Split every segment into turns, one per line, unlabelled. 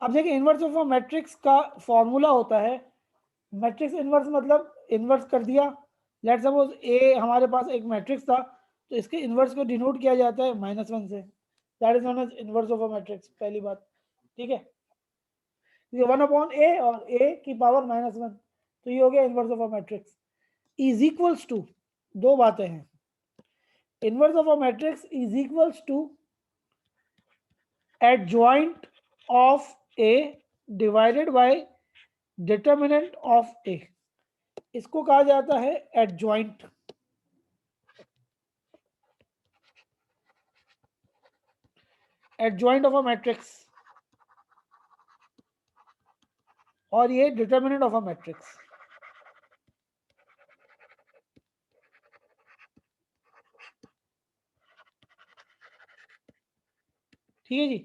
अब देखिए inverse of a matrix का फॉर्मूला होता है, मैट्रिक्स इन्वर्स मतलब इन्वर्स कर दिया। लेट सपोज ए हमारे पास एक मैट्रिक्स था, तो इसके इन्वर्स को डिनोट किया जाता है -1 से, that is known as inverse of a matrix, पहली बात। ठीक है, ये 1/a और a की पावर -1, तो ये हो गया inverse of a matrix. Is equals to, दो बातें हैं, inverse of a matrix is equals to adjoint of a divided by determinant of a, इसको कहा जाता है adjoint। adjoint of a matrix और ये determinant of a matrix। ठीक है जी।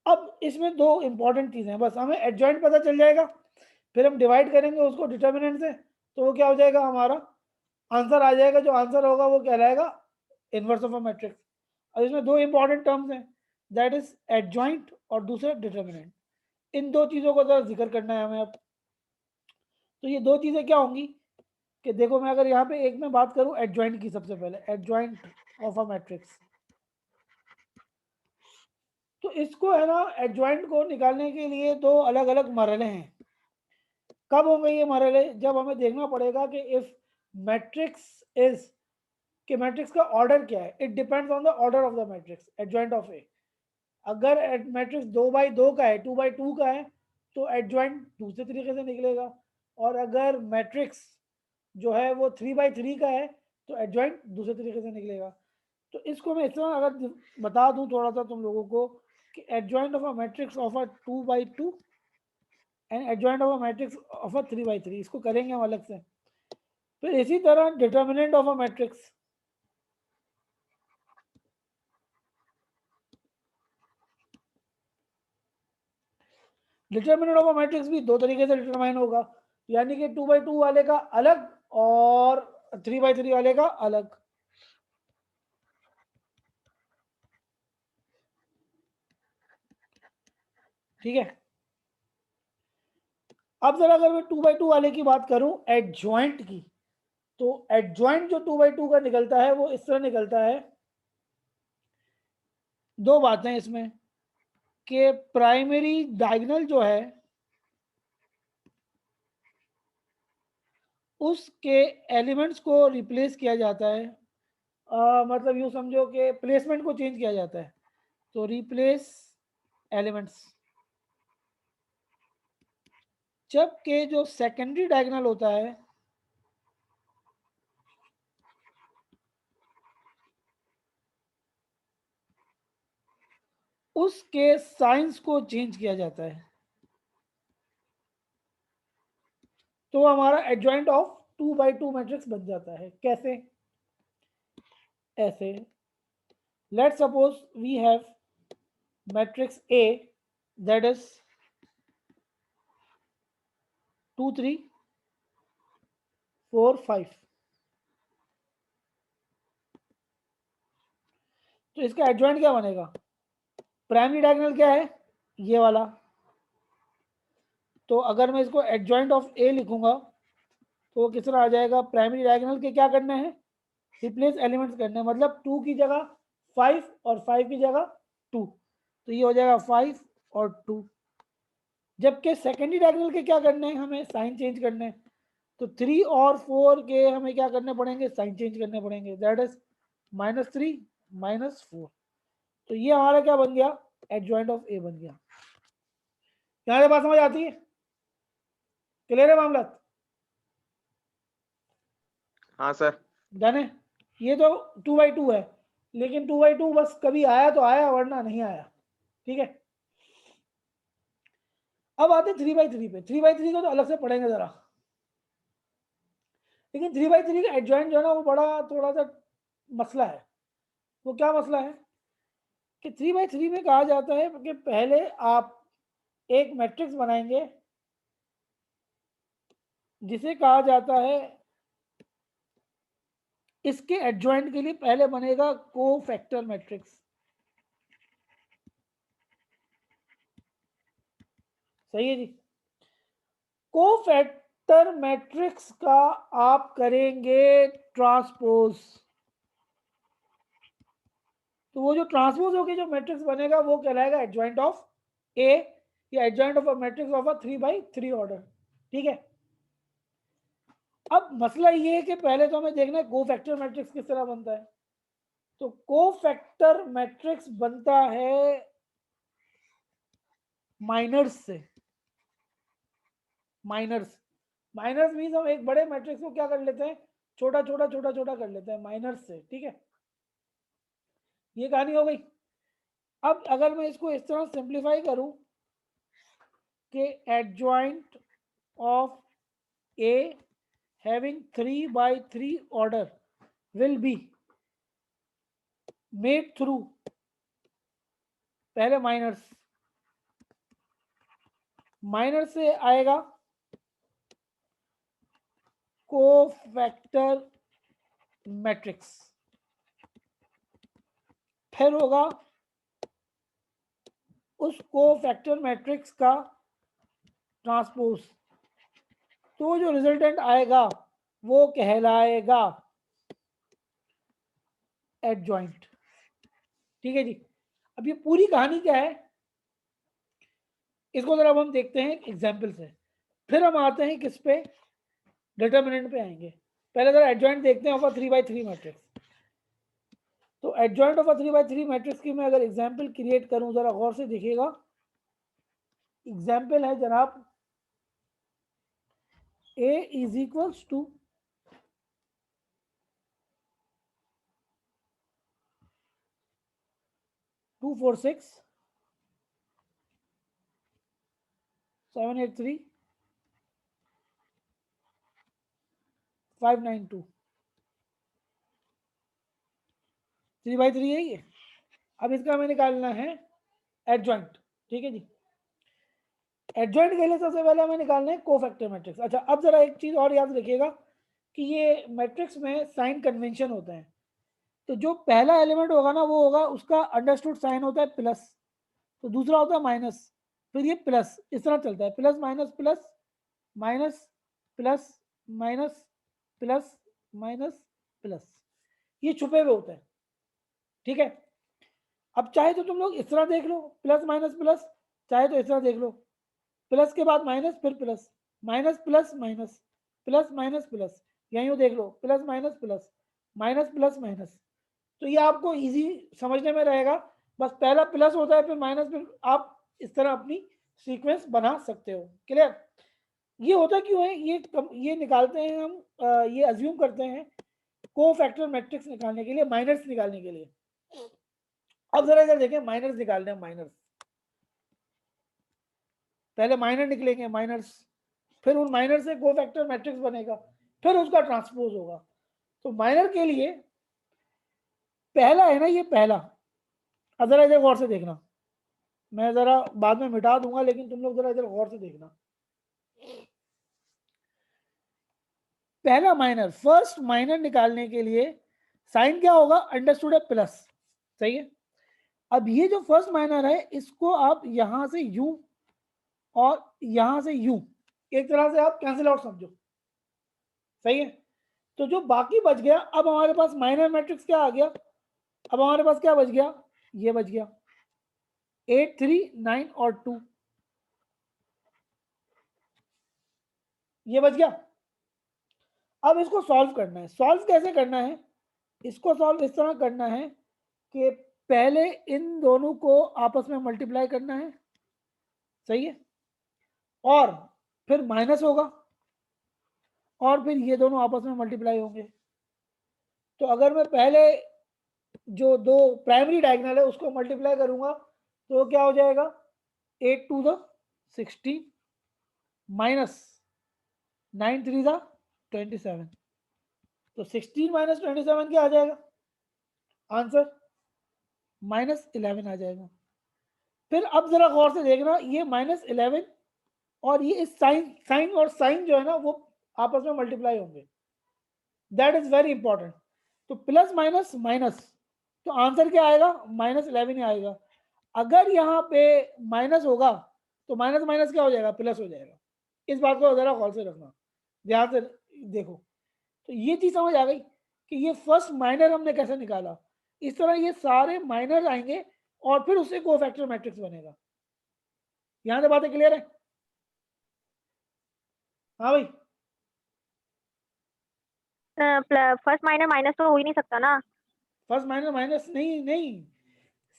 अब इसमें दो इंपॉर्टेंट चीजें हैं, बस हमें adjoint पता चल जाएगा, फिर हम डिवाइड करेंगे उसको डिटर्मिनेंट से, तो वो क्या हो जाएगा, हमारा आंसर आ जाएगा। जो आंसर होगा वो कहलाएगा इनवर्स ऑफ अ मैट्रिक्स। और इसमें दो इंपॉर्टेंट टर्म्स हैं, दैट इज एडजॉइंट और दूसरा डिटर्मिनेंट। इन दो चीजों को जरा जिक्र करना है हमें अब। तो ये दो चीजें क्या होंगी कि देखो, मैं अगर यहाँ पे एक में बात करूं एडजॉइंट की, सबसे पहले एडजॉइंट ऑफ अ मैट्रिक्स, तो इसको है ना, एडजॉइंट को निकालने के लिए दो अलग अलग मरहले हैं। कब होंगे ये मरहले, जब हमें देखना पड़ेगा कि इफ मैट्रिक्स इज, कि मैट्रिक्स का ऑर्डर क्या है, it depends on the order of the matrix adjoint of A. अगर मैट्रिक्स 2/2 का है, 2/2 का है, तो एडजॉइंट दूसरे तरीके से निकलेगा। और अगर मैट्रिक्स जो है वो 3/3 का है, तो एडजॉइंट दूसरे तरीके से निकलेगा। तो इसको मैं इस तरह अगर बता दूं थोड़ा सा तुम लोगों को, कि adjoint of a matrix of a 2/2 and adjoint of a matrix of a 3/3, इसको करेंगे हम अलग से। फिर इसी तरह determinant of a matrix, determinant of a matrix भी दो तरीके से डिटरमाइन होगा, यानी कि 2/2 वाले का अलग और 3/3 वाले का अलग। ठीक है, अब जरा अगर मैं 2/2 वाले की बात करूं एडजॉइंट की, तो एडजॉइंट जो 2/2 का निकलता है वो इस तरह निकलता है। दो बातें इसमें, कि प्राइमरी डायगोनल जो है उसके एलिमेंट्स को रिप्लेस किया जाता है, मतलब यूँ समझो कि प्लेसमेंट को चेंज किया जाता है, तो रिप्लेस एलिमेंट्स। जबकि जो सेकेंडरी डायगोनल होता है उसके साइंस को चेंज किया जाता है, तो हमारा एडजॉइंट ऑफ 2/2 मैट्रिक्स बन जाता है। कैसे, ऐसे, let suppose we have matrix A that is 2 3 4 5, तो इसका एडजॉइंट क्या बनेगा, प्राइमरी डायगोनल क्या है, ये वाला। तो अगर मैं इसको एडजॉइंट ऑफ ए लिखूंगा, तो वो किस तरह आ जाएगा, प्राइमरी डायगोनल के क्या करने हैं, रिप्लेस एलिमेंट्स करने हैं, मतलब 2 की जगह 5 और 5 की जगह 2, तो ये हो जाएगा 5 और 2। जबकि सेकेंडरी डायगोनल के क्या करने हैं, हमें साइन चेंज करने हैं, तो 3 और 4 के हमें क्या करने पड़ेंगे, साइन चेंज करने पड़ेंगे, दैट इज -3 -4। तो ये हमारा क्या बन गया, एडजॉइंट ऑफ ए बन गया। यहाँ से बात समझ आती है, क्लियर है मामला,
हाँ सर।
डन है। ये तो 2/2 है, लेकिन 2/2 बस कभी आया तो आया वरना नहीं आया। ठीक है, अब आते 3/3 पे। 3/3 को तो अलग से पढ़ेंगे जरा, लेकिन 3/3 का एडजॉइंट जो है ना वो बड़ा थोड़ा सा मसला है। वो क्या मसला है कि 3/3 में कहा जाता है कि पहले आप एक मैट्रिक्स बनाएंगे जिसे कहा जाता है, इसके एडजॉइंट के लिए पहले बनेगा कोफैक्टर मैट्रिक्स। सही है जी। कोफैक्टर मैट्रिक्स का आप करेंगे ट्रांसपोज, तो वो जो ट्रांसपोज होके जो मैट्रिक्स बनेगा वो कहलाएगा एडजॉइंट ऑफ ए या adjoint of a matrix of a 3x3 order. ठीक है, अब मसला ये है कि पहले तो हमें देखना है कोफैक्टर मैट्रिक्स किस तरह बनता है। तो कोफैक्टर मैट्रिक्स बनता है माइनर्स से। माइनर्स, माइनर्स मीन्स हम एक बड़े मैट्रिक्स को क्या कर लेते हैं, छोटा छोटा छोटा छोटा कर लेते हैं माइनर्स से। ठीक है, ये कहानी हो गई। अब अगर मैं इसको इस तरह सिंप्लीफाई करूं कि adjoint of A having 3x3 order will be made through, पहले माइनर्स, माइनर्स से आएगा कोफैक्टर मैट्रिक्स, फिर होगा उस कोफैक्टर मैट्रिक्स का ट्रांसपोज, तो जो रिजल्टेंट आएगा वो कहलाएगा एडजॉइंट। ठीक है जी, अब ये पूरी कहानी क्या है इसको जरा हम देखते हैं एग्जाम्पल से, फिर हम आते हैं किस पे, डिटर्मिनेंट पे आएंगे। पहले जरा एडजॉइंट देखते हैं ऑफ 3x3 मैट्रिक्स। तो एडजॉइंट ऑफ 3x3 मैट्रिक्स की मैं अगर एग्जाम्पल क्रिएट करूं, जरा गौर से देखिएगा। एग्जाम्पल है जनाब A is equals to 246 783 592, 3x3 है ये। अब इसका हमें निकालना है एडजॉइंट। ठीक है जी, एडजॉइंट के लिए सबसे पहले हमें निकालना है कोफैक्टर मैट्रिक्स। अच्छा, अब जरा एक चीज और याद रखिएगा कि ये मैट्रिक्स में साइन कन्वेंशन होते हैं। तो जो पहला एलिमेंट होगा ना वो होगा उसका अंडरस्टूड साइन होता है प्लस, तो दूसरा होता है माइनस, फिर ये प्लस, इस तरह चलता है plus minus plus minus plus minus plus minus plus, ये छुपे हुए होते हैं। ठीक है, अब चाहे तो तुम लोग इस तरह देख लो प्लस माइनस प्लस, चाहे तो इस तरह देख लो प्लस के बाद माइनस फिर plus minus plus minus plus minus plus, यहीं देख लो plus minus plus minus plus minus. तो ये आपको इजी समझने में रहेगा, बस पहला प्लस होता है फिर माइनस, फिर आप इस तरह अपनी सीक्वेंस बना सकते हो। क्लियर? ये होता क्यों है, ये निकालते हैं हम, ये अज्यूम करते हैं कोफैक्टर मैट्रिक्स निकालने के लिए, माइनर्स निकालने के लिए। अब जरा इधर देखें, माइनर्स निकालने हैं, माइनर्स पहले माइनर निकलेंगे माइनर्स, फिर उन माइनर से कोफैक्टर मैट्रिक्स बनेगा, फिर उसका ट्रांसपोज होगा। तो माइनर के लिए पहला है ना, ये पहला, अब जरा इधर गौर से देखना, मैं जरा बाद में मिटा दूंगा लेकिन तुम लोग जरा इधर गौर से देखना। पहला माइनर, फर्स्ट माइनर निकालने के लिए साइन क्या होगा, अंडरस्टूड है प्लस, सही है। अब ये जो फर्स्ट माइनर है इसको आप यहां से यू और यहां से यू एक तरह से आप कैंसिल आउट समझो, सही है। तो जो बाकी बच गया, अब हमारे पास माइनर मैट्रिक्स क्या आ गया, अब हमारे पास क्या बच गया, ये बच गया 8 3 9 और 2, ये बच गया। अब इसको सॉल्व करना है, सॉल्व कैसे करना है, इसको सॉल्व इस तरह करना है कि पहले इन दोनों को आपस में मल्टीप्लाई करना है, सही है, और फिर माइनस होगा और फिर ये दोनों आपस में मल्टीप्लाई होंगे। तो अगर मैं पहले जो दो प्राइमरी डायगोनल है उसको मल्टीप्लाई करूंगा तो क्या हो जाएगा, 8 2 16 माइनस 9 3 27, तो 16 माइनस 27 क्या आ जाएगा आंसर, -11 आ जाएगा। फिर अब जरा गौर से देखना, ये -11 और ये इस साइन, साइन और साइन जो है ना वो आपस में मल्टीप्लाई होंगे, दैट इज वेरी इंपॉर्टेंट। तो प्लस माइनस माइनस, तो आंसर क्या आएगा, -11 ही आएगा। अगर यहाँ पे माइनस होगा तो माइनस माइनस क्या हो जाएगा, प्लस हो जाएगा। इस बात को जरा गौर से रखना, ध्यान से देखो। तो ये चीज समझ आ गई कि ये फर्स्ट माइनर हमने कैसे निकाला। इस तरह ये सारे माइनर आएंगे और फिर उससे कोफैक्टर मैट्रिक्स बनेगा। यहां से बातें क्लियर है? हाँ भाई,
फर्स्ट माइनर माइनस तो हो ही नहीं सकता ना।
फर्स्ट माइनर माइनस नहीं, नहीं,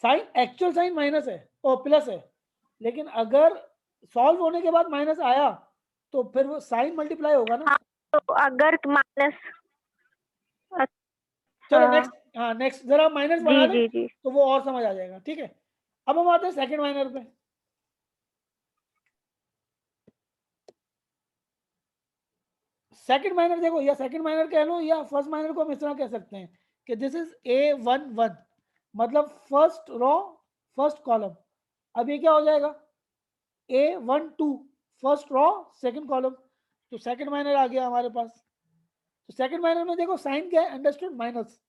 साइन एक्चुअल साइन माइनस है और प्लस है, लेकिन अगर सॉल्व होने के बाद माइनस आया तो फिर वो साइन मल्टीप्लाई होगा ना।
हाँ, तो अगर माइनस,
चलो
अच्छा,
नेक्स्ट, हाँ नेक्स्ट जरा माइनस बना
जी
दें
जी जी।
तो वो और समझ आ जाएगा। ठीक है, अब हम आते हैं सेकंड माइनर पे। सेकंड माइनर देखो, या सेकंड माइनर कह लो या फर्स्ट माइनर को हम इस तरह कह सकते हैं कि दिस इज A11, मतलब फर्स्ट रो फर्स्ट कॉलम। अब ये क्या हो जाएगा, A12 first row second column. तो सेकंड माइनर आ गया हमारे पास। तो सेकंड माइनर में देखो साइन क्या है, अंडरस्टूड, माइनस।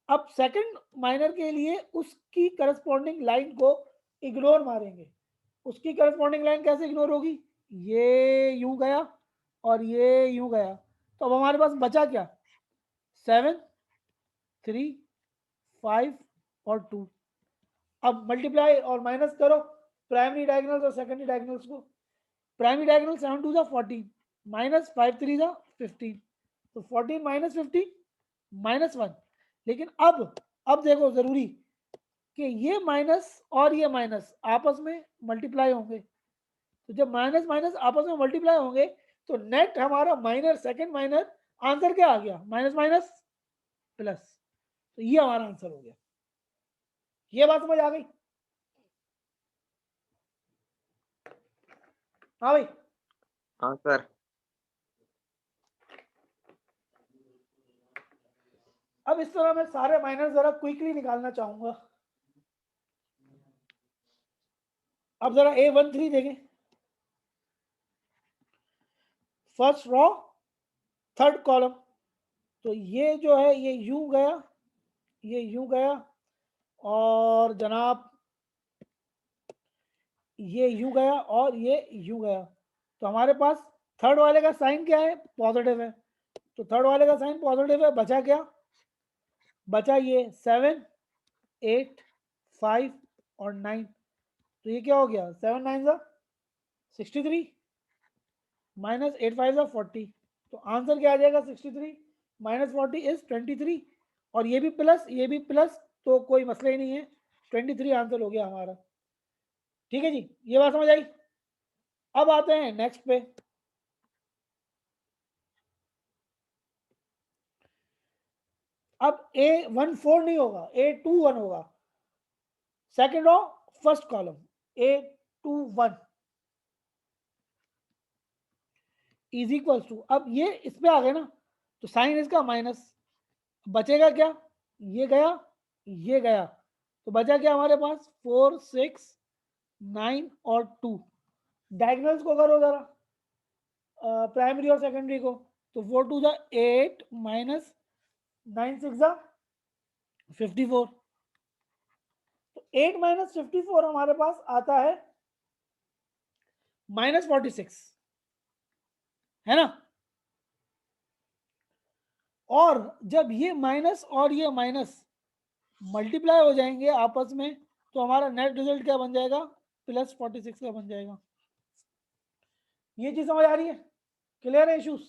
अब सेकंड माइनर के लिए उसकी करस्पॉन्डिंग लाइन को इग्नोर मारेंगे। उसकी करस्पॉन्डिंग लाइन कैसे इग्नोर होगी, ये यूं गया और ये यूं गया। तो अब हमारे पास बचा क्या, 7, 3, 5 और 2। अब मल्टीप्लाई और माइनस करो प्राइमरी डायगोनल्स और सेकेंडरी डायगोनल्स को। प्राइमरी डायगोनल 7 2 14 माइनस 5 3 15, तो 14 माइनस 15 -1। लेकिन अब देखो जरूरी कि ये माइनस और ये माइनस आपस में मल्टीप्लाई होंगे। तो जब माइनस माइनस आपस में मल्टीप्लाई होंगे तो नेट हमारा माइनर, सेकंड माइनर, आंसर क्या आ गया, माइनस माइनस प्लस। तो ये हमारा आंसर हो गया। ये बात समझ आ गई? हाँ भाई,
हाँ सर।
अब इस तरह मैं सारे माइनर जरा क्विकली निकालना चाहूंगा। अब जरा A13 देखें, फर्स्ट रो थर्ड कॉलम। तो ये जो है ये यूं गया, ये यूं गया और जनाब ये यूं गया और ये यूं गया। तो हमारे पास थर्ड वाले का साइन क्या है, पॉजिटिव है। तो थर्ड वाले का साइन पॉजिटिव है, बचा क्या, बचा ये 7, 8, 5 और 9। तो ये क्या हो गया, 7 9 63 माइनस 8 5 40। तो आंसर क्या आ जाएगा, 63 माइनस 40 इज 23। और ये भी प्लस, ये भी प्लस, तो कोई मसला ही नहीं है, 23 आंसर हो गया हमारा। ठीक है जी, ये बात समझ आई। अब आते हैं नेक्स्ट पे। अब A14 नहीं होगा, A21 होगा। Second row first column, A21 is equal to, अब ये इस पे आ गए ना, तो साइन इसका माइनस, बचेगा क्या, ये गया, ये गया। तो बचा क्या हमारे पास, 4 6 9 और 2। डायगोनल्स को करो जरा, प्राइमरी और सेकेंडरी को। तो 4 2 8 माइनस 9 6 54। तो 8 माइनस 54 हमारे पास आता है -46, है ना। और जब ये माइनस और ये माइनस मल्टीप्लाई हो जाएंगे आपस में तो हमारा नेट रिजल्ट क्या बन जाएगा, +46 का बन जाएगा। ये चीज समझ आ रही है, क्लियर है इश्यूज।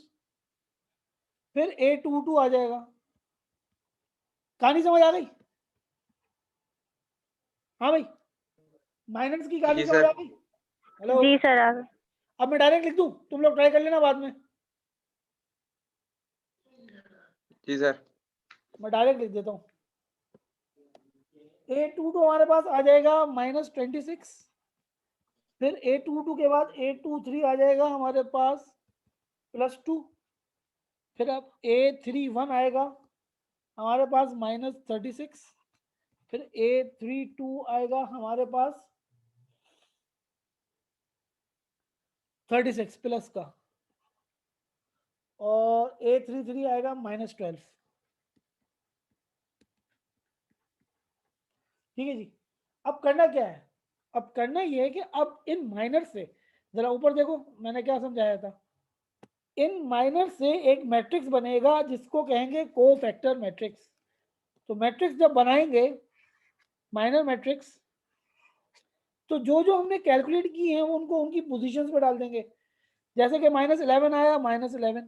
फिर A22 आ जाएगा। कहानी समझ आ गई? हाँ भाई, माइनस की कहानी
जी
समझ आ
सर।
गई? हेलो,
जी सर।
अब मैं डायरेक्ट लिख दूं, तुम लोग ट्राई कर लेना बाद में।
जी सर।
मैं डायरेक्ट लिख देता हूँ। A22 हमारे पास आ जाएगा -26। फिर A22 के बाद A23 आ जाएगा हमारे पास +2। फिर अब A31 आएगा हमारे पास -36। फिर A32 आएगा हमारे पास 36 प्लस का। और A33 आएगा -12। ठीक है जी। अब करना क्या है, अब करना ये है कि अब इन माइनर से जरा ऊपर देखो मैंने क्या समझाया था, इन माइनर से एक मैट्रिक्स बनेगा जिसको कहेंगे कोफैक्टर मैट्रिक्स। तो मैट्रिक्स जब बनाएंगे माइनर मैट्रिक्स, तो जो जो हमने कैलकुलेट किए हैं उनको उनकी पोजीशंस पे डाल देंगे। जैसे कि -11 आया -11,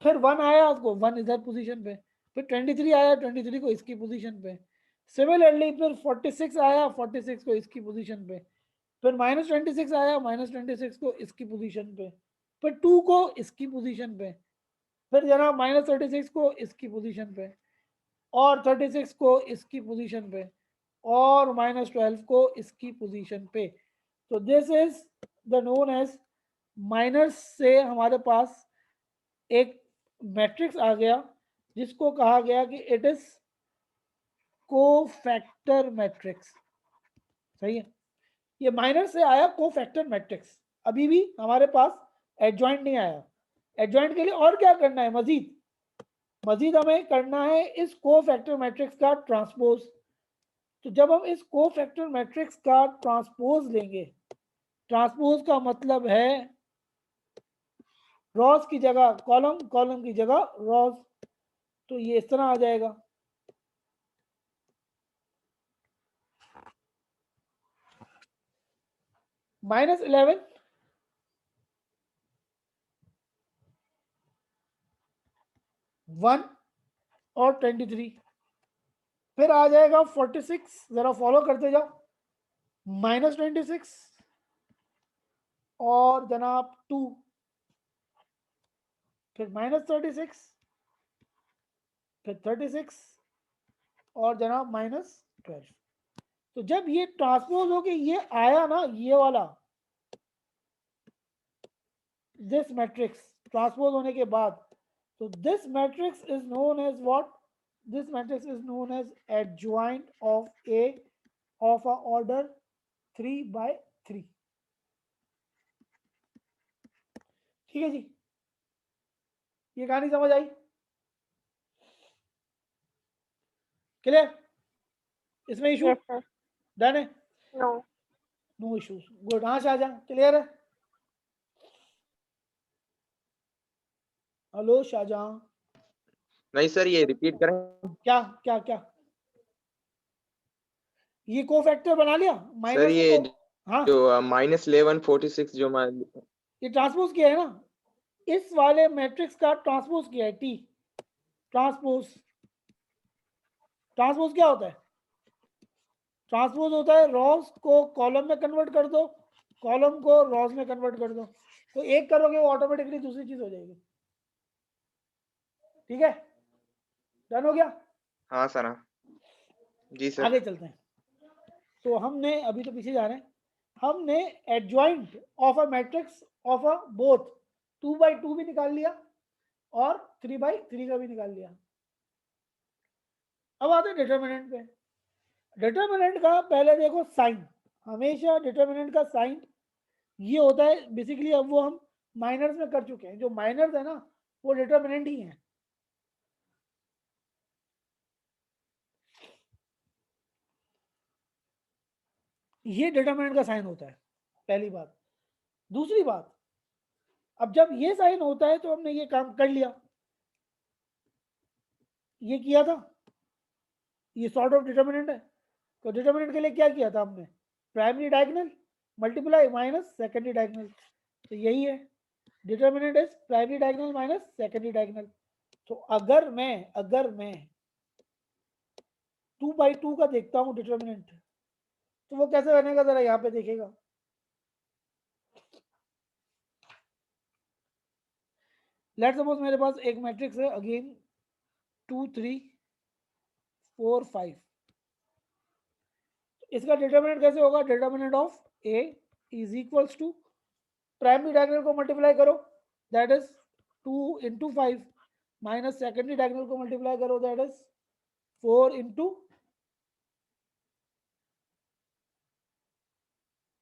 फिर 1 आया उसको 1 इधर पोजीशन पे, फिर 23 आया 23 को इसकी पोजीशन पे, सिमिलरली फिर 46 आया 46 को इसकी पोजीशन पे, फिर -26 आया -26 को इसकी पोजीशन पे, फिर 2 को इसकी पोजीशन पे, फिर जनाब -36 को इसकी पोजीशन पे, और 36 को इसकी पोजीशन पे, और -12 को इसकी पोजीशन पे। तो this is the known as minors से हमारे पास एक मैट्रिक्स आ गया जिसको कहा गया कि इट इज कोफैक्टर मैट्रिक्स। सही है, ये माइनर से आया कोफैक्टर मैट्रिक्स। अभी भी हमारे पास एडजॉइंट नहीं आया। एडजॉइंट के लिए और क्या करना है, मजीद हमें करना है इस कोफैक्टर मैट्रिक्स का ट्रांसपोज। तो जब हम इस कोफैक्टर मैट्रिक्स का ट्रांसपोज लेंगे, ट्रांसपोज का मतलब है रॉस की जगह कॉलम, कॉलम की जगह रॉस, तो ये इस तरह आ जाएगा। -11 1 और 23, फिर आ जाएगा 46, जरा फॉलो करते जाओ, -26 और जनाब 2, फिर -36, फिर 36 और जनाब -12। तो जब ये ट्रांसपोज हो के ये आया ना, ये वाला दिस मैट्रिक्स ट्रांसपोज होने के बाद, तो this matrix is known as what, this matrix is known as adjoint of A of a order 3/3। ठीक है जी, ये कहानी समझ आई? क्लियर? इसमें इशू?
Yes, sir.
डन है?
No.
No issues, good. हाँ शाहजहां, क्लियर है? हेलो शाहजहां,
नहीं सर, ये रिपीट करें।
क्या क्या क्या ये कोफैक्टर बना लिया
सर
माइनर से
ये
हाँ,
जो -11 46 जो मैं
ये ट्रांसपोज किया है ना, इस वाले मैट्रिक्स का ट्रांसपोज किया है, टी ट्रांसपोज। ट्रांसपोज क्या होता है? ट्रांसपोज होता है रॉस को कॉलम में कन्वर्ट कर दो, कॉलम को रॉस में कन्वर्ट कर दो, तो एक करोगे वो ऑटोमेटिकली दूसरी चीज हो जाएगी। ठीक है, डन हो गया?
हाँ सर, हाँ जी सर।
आगे चलते हैं। तो हमने अभी तो पीछे जा रहे हैं, हमने adjoint of a matrix of a both 2/2 भी निकाल लिया और 3/3 का भी निकाल लिया। अब आते हैं डिटर्मिनेंट पे। डिटर्मिनेंट का पहले देखो साइन, हमेशा डिटर्मिनेंट का साइन ये होता है बेसिकली। अब वो हम माइनर्स में कर चुके हैं, जो माइनर्स है ना वो डिटर्मिनेंट ही है। ये डिटर्मिनेंट का साइन होता है, पहली बात। दूसरी बात, अब जब ये साइन होता है तो हमने ये काम कर लिया, ये किया था, ये सॉर्ट ऑफ डिटर्मिनेंट है। तो डिटर्मिनेंट के लिए क्या किया था हमने, primary diagonal multiply minus secondary diagonal. तो यही है, determinant is primary diagonal minus secondary diagonal. तो अगर मैं 2/2 का देखता हूं डिटर्मिनेंट, तो वो कैसे बनेगा जरा यहाँ पे देखिएगा। लेट्स सपोज मेरे पास एक मैट्रिक्स है अगेन 2 3 4 5। इसका डिटर्मिनेंट कैसे होगा, determinant of A is equals to primary diagonal को मल्टीप्लाई करो that is 2 into 5 minus secondary diagonal को मल्टीप्लाई करो दैट इज 4 into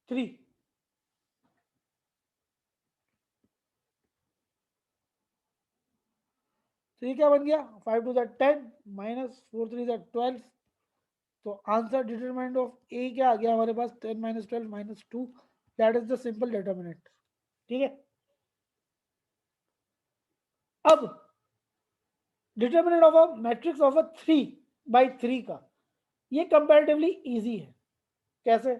3। तो ये क्या बन गया, 5 2 10 माइनस 4 3 12, तो आंसर डिटरमिनेंट ऑफ ए क्या आ गया हमारे पास 10 - 12 - 2, that is the simple determinant. ठीक है, अब determinant of a matrix of a 3x3 का ये कंपैरेटिवली इजी है। कैसे?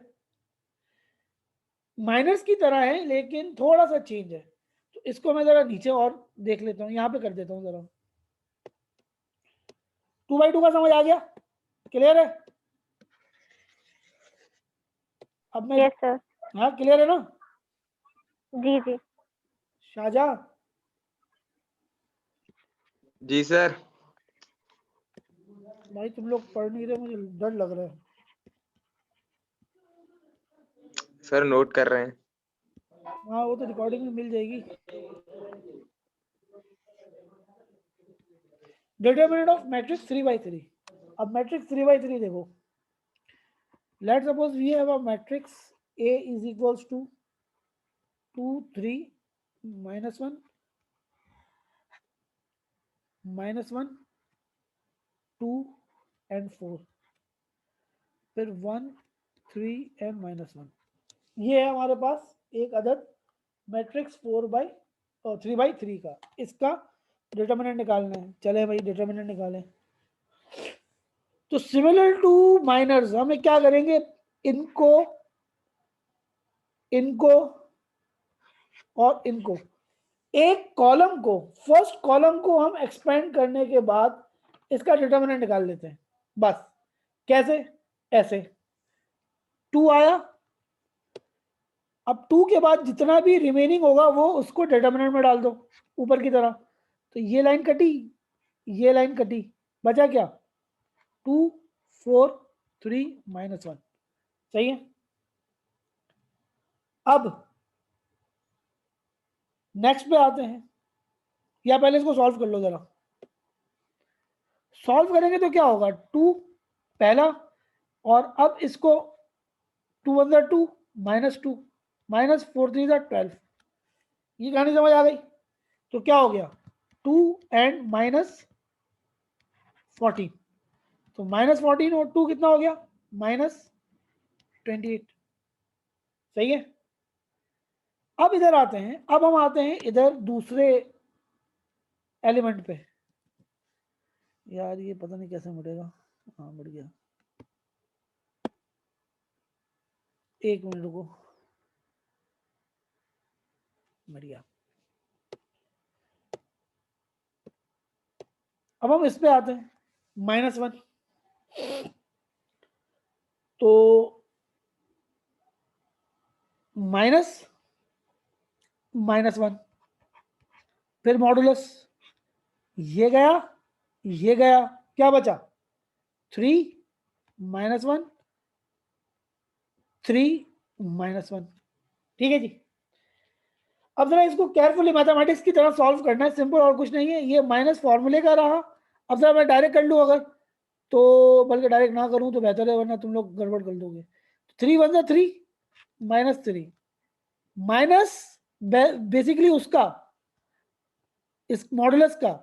माइनस की तरह है लेकिन थोड़ा सा चेंज है, तो इसको मैं जरा नीचे और देख लेता हूँ, यहाँ पे कर देता हूँ जरा। 2/2 का समझ आ गया? क्लियर है? अब मैं
यस सर।
हाँ क्लियर है ना?
जी जी।
शाहजहां,
जी सर।
भाई तुम लोग पढ़ नहीं रहे, मुझे डर लग रहा है।
सर नोट कर रहे हैं।
हाँ वो तो रिकॉर्डिंग में मिल जाएगी। Determinant of matrix 3x3। अब मैट्रिक्स 3x3 देखो, let's suppose we have a matrix A is equals to 2 3 -1 -1 2 and 4, फिर 1 3 and -1। ये है हमारे पास एक अदद मैट्रिक्स 3x3 का। इसका डिटरमिनेंट निकालना है। चले भाई डिटरमिनेंट निकालें। तो सिमिलर टू माइनर्स हमें क्या करेंगे, इनको इनको और इनको, एक कॉलम को, फर्स्ट कॉलम को हम एक्सपेंड करने के बाद इसका डिटरमिनेंट निकाल लेते हैं बस। कैसे? ऐसे 2 आया, अब 2 के बाद जितना भी रिमेनिंग होगा वो उसको डिटरमिनेंट में डाल दो ऊपर की तरह। तो ये लाइन कटी, ये लाइन कटी, बचा क्या? 2 4 3 -1। सही है। अब नेक्स्ट पे आते हैं, या पहले इसको सॉल्व कर लो जरा। सॉल्व करेंगे तो क्या होगा, 2 पहला, और अब इसको 2 1 2 -2 -4 3 12। ये कहानी समझ आ गई? तो क्या हो गया, 2 and -14। तो -14 और 2 कितना हो गया, -28। सही है। अब इधर आते हैं, अब हम आते हैं इधर दूसरे एलिमेंट पे। यार ये पता नहीं कैसे मुड़ेगा। हाँ मुड़ गया, एक मिनट रुको, बढ़िया। अब हम इस पे आते हैं, -1। तो -1, फिर मॉडुलस, ये गया, ये गया, क्या बचा, 3 -1 3 -1। ठीक है जी। अब जरा इसको केयरफुली मैथमेटिक्स की तरह सॉल्व करना है, सिंपल और कुछ नहीं है। ये माइनस फॉर्मूले का रहा। अब जरा मैं डायरेक्ट कर लूँ अगर, तो बल्कि डायरेक्ट ना करूँ तो बेहतर है, वरना तुम लोग गड़बड़ कर दोगे। 3 1 3 -3 माइनस बेसिकली उसका, इस मॉडुलस का,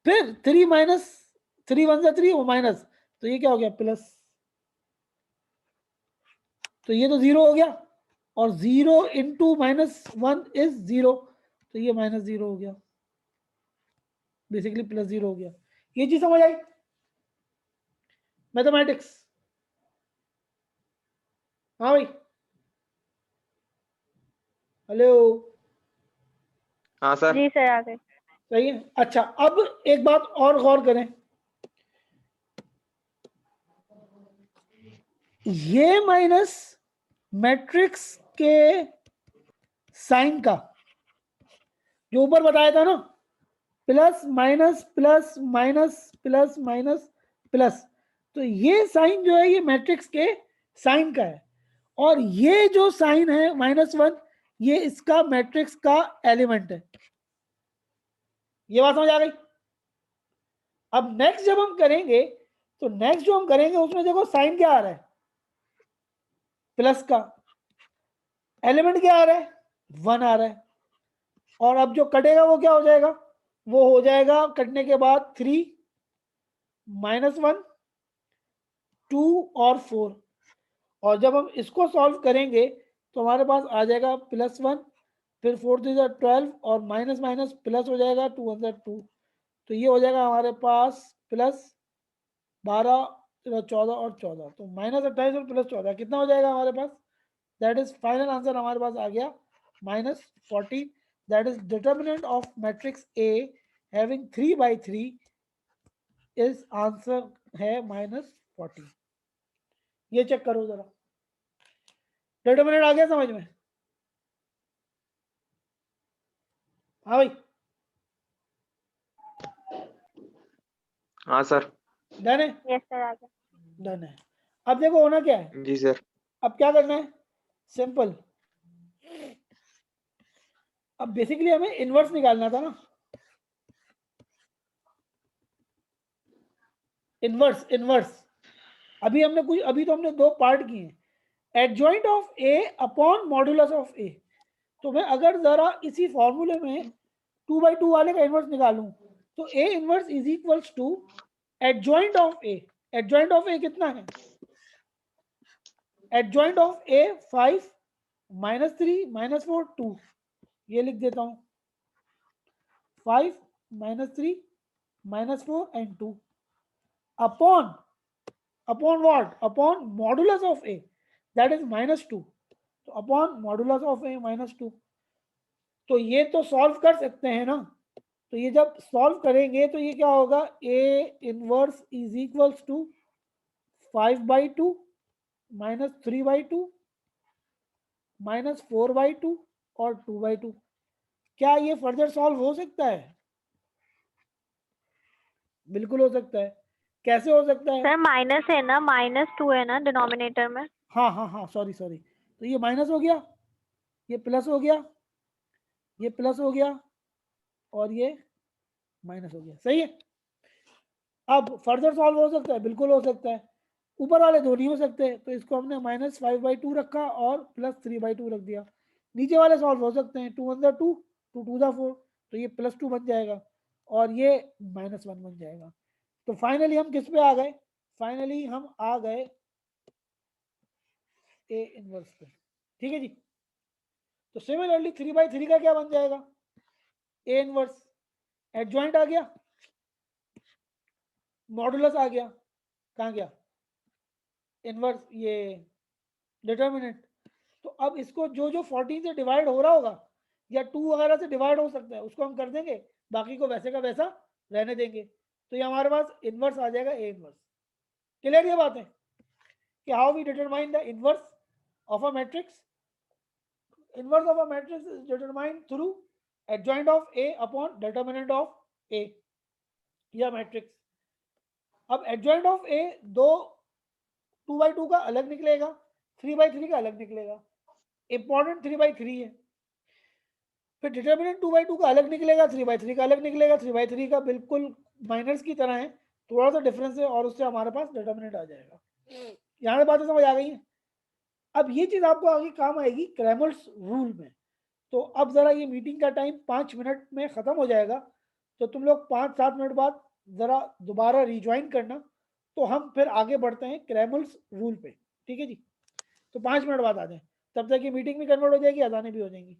फिर 3 -3 1 3 वो माइनस, तो ये क्या हो गया, प्लस। तो ये तो 0 हो गया, और 0 इंटू -1 इज 0, तो ये -0 हो गया, बेसिकली +0 हो गया। ये चीज समझ आई मैथमेटिक्स? हाँ भाई, हेलो।
हाँ सर।
जी सर आ गए।
सही है। अच्छा, अब एक बात और गौर करें, ये माइनस मैट्रिक्स के साइन का, जो ऊपर बताया था ना, plus minus plus minus plus minus plus, तो ये साइन जो है ये मैट्रिक्स के साइन का है, और ये जो साइन है -1, ये इसका मैट्रिक्स का एलिमेंट है। ये बात समझ आ गई? अब नेक्स्ट जब हम करेंगे, तो नेक्स्ट जो हम करेंगे उसमें देखो साइन क्या आ रहा है, प्लस का, एलिमेंट क्या आ रहा है, 1 आ रहा है, और अब जो कटेगा वो क्या हो जाएगा, वो हो जाएगा कटने के बाद 3 -1 2 और 4, और जब हम इसको सॉल्व करेंगे तो हमारे पास आ जाएगा +1, फिर 4 3 12 और माइनस माइनस प्लस हो जाएगा 2 1 2, तो ये हो जाएगा हमारे पास +12 14 और 14, तो -28 और +14 कितना हो जाएगा हमारे पास? दैट इज फाइनल आंसर हमारे पास आ गया -40। That is determinant of matrix A having 3/3 इस आंसर है -40। ये चेक करो जरा, डिटर्मिनेंट आ गया समझ में? हाँ भाई,
हाँ सर।
डन है?
यस सर आ गया।
डन है। अब देखो होना क्या है,
जी सर।
अब क्या करना है? सिंपल, अब बेसिकली हमें इनवर्स निकालना था ना, इनवर्स इनवर्स। अभी हमने कुछ, अभी तो हमने दो पार्ट किए हैं, adjoint of A upon modulus of A. तो मैं अगर जरा इसी फॉर्मूले में 2/2 वाले का इनवर्स निकालूं तो A inverse is equals to adjoint of A. Adjoint of A कितना है? एडजॉइंट ऑफ ए 5 -3 -4 2, ये लिख देता हूं 5 -3 -4 and 2 upon what? Upon modulus of A, that is -2, तो अपॉन मॉडुलस ऑफ ए -2। तो ये तो सॉल्व कर सकते हैं ना, तो ये जब सॉल्व करेंगे तो ये क्या होगा? A inverse is equals to 5/2 -3/2 -4/2 और 2/2। क्या ये फर्दर सॉल्व हो सकता है? बिल्कुल हो सकता है। कैसे हो सकता है?
सर माइनस है ना, -2 है ना डिनोमिनेटर में।
हाँ हाँ हाँ, सॉरी सॉरी, तो ये माइनस हो गया, ये प्लस हो गया, ये प्लस हो गया और ये माइनस हो गया, सही है। अब फर्दर सॉल्व हो सकता है? बिल्कुल हो सकता है। ऊपर वाले दो नहीं हो सकते, तो इसको हमने -5/2 रखा और +3/2 रख दिया। नीचे वाले सॉल्व हो सकते हैं, 2 1 2 2 2 4, तो ये +2 बन जाएगा और ये -1 बन जाएगा। तो फाइनली हम किस पे आ गए? फाइनली हम आ गए ए इनवर्स पे, ठीक है जी। तो सिमिलरली 3/3 का क्या बन जाएगा? ए इनवर्स, एडजॉइंट आ गया, मॉडुलस आ गया, कहाँ गया? इनवर्स, ये डिटर्मिनेंट। तो अब इसको जो जो 14 से डिवाइड हो रहा होगा या 2 वगैरह से डिवाइड हो सकता है उसको हम कर देंगे, बाकी को वैसे का वैसा रहने देंगे। तो ये हमारे पास इनवर्स आ जाएगा ए इनवर्स। क्लियर ये बात है कि how we determine the inverse of a matrix? Inverse of a matrix is determined through adjoint of A upon determinant of A या मैट्रिक्स। अब एडजॉइंट ऑफ ए दो 2/2 का अलग निकलेगा, 3/3 का अलग निकलेगा। इंपॉर्टेंट 3/3 है। फिर डिटर्मिनेंट 2/2 का अलग निकलेगा, 3/3 का अलग निकलेगा। 3/3 का बिल्कुल माइनस की तरह है, थोड़ा सा डिफरेंस है और उससे हमारे पास डिटर्मिनेंट आ जाएगा। यहाँ पे बातें समझ आ गई है। अब ये चीज आपको आगे काम आएगी क्रैमर्स रूल में। तो अब जरा ये मीटिंग का टाइम 5 मिनट में खत्म हो जाएगा, तो तुम लोग 5-7 मिनट बाद जरा दोबारा रिज्वाइन करना, तो हम फिर आगे बढ़ते हैं क्रैमर्स रूल पे, ठीक है जी। तो 5 मिनट बाद आ जाए, तब तक ये मीटिंग भी कन्वर्ट हो जाएगी, अजानें भी हो जाएंगी।